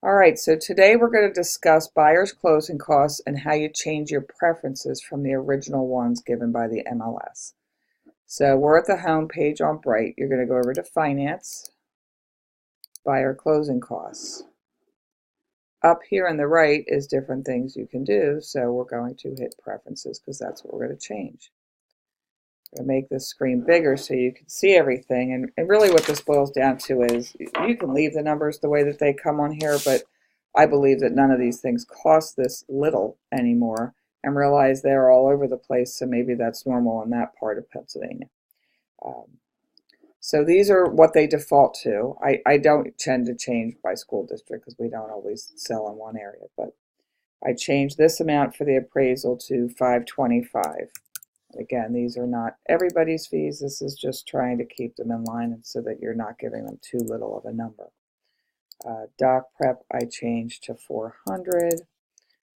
All right, so today we're going to discuss buyer's closing costs and how you change your preferences from the original ones given by the MLS. So we're at the home page on Bright. You're going to go over to Finance, Buyer Closing Costs. Up here on the right is different things you can do, so we're going to hit Preferences because that's what we're going to change. I'm going to make this screen bigger so you can see everything, and really what this boils down to is you can leave the numbers the way that they come on here, but I believe that none of these things cost this little anymore, and realize they're all over the place, so maybe that's normal in that part of Pennsylvania. So these are what they default to. I don't tend to change by school district because we don't always sell in one area, but I changed this amount for the appraisal to $525. Again, these are not everybody's fees. This is just trying to keep them in line and so that you're not giving them too little of a number. Doc prep I changed to $400,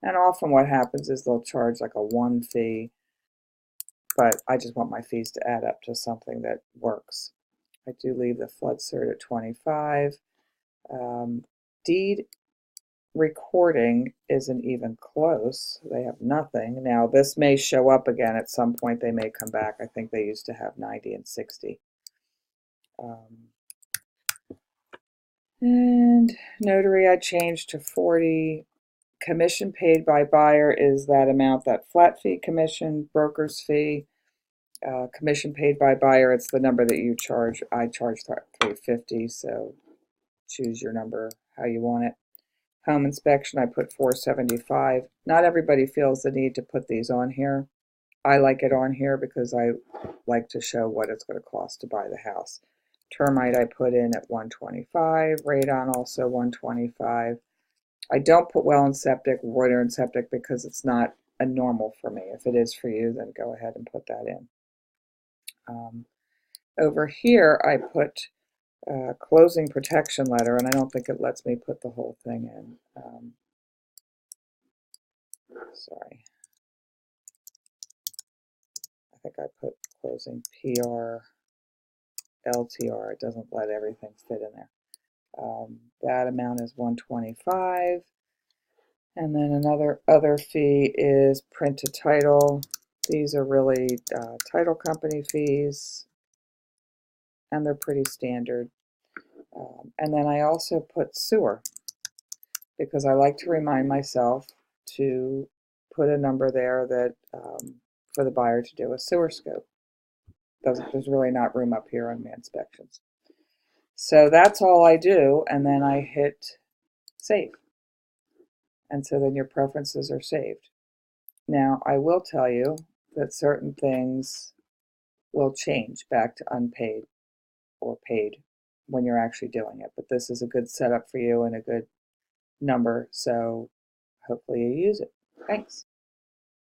and often what happens is they'll charge like a one fee, but I just want my fees to add up to something that works. I do leave the flood cert at $25. Deed recording isn't even close. They have nothing. Now this may show up again at some point. They may come back. I think they used to have 90 and 60. And notary I changed to 40. Commission paid by buyer is that amount, that flat fee commission, broker's fee. Commission paid by buyer, it's the number that you charge. I charge $350, so choose your number how you want it. Home inspection, I put $475. Not everybody feels the need to put these on here. I like it on here because I like to show what it's going to cost to buy the house. Termite I put in at $125. Radon also $125. I don't put well and septic, water and septic because it's not a normal for me. If it is for you, then go ahead and put that in. Over here, I put closing protection letter, and I don't think it lets me put the whole thing in. Sorry. I think I put closing PR, LTR. It doesn't let everything fit in there. That amount is $125. And then another other fee is print to title. These are really title company fees, and they're pretty standard. And then I also put sewer because I like to remind myself to put a number there that for the buyer to do a sewer scope. There's really not room up here on my inspections. So that's all I do, and then I hit save. And so then your preferences are saved. Now, I will tell you that certain things will change back to unpaid or paid when you're actually doing it. But this is a good setup for you and a good number, so hopefully you use it. Thanks.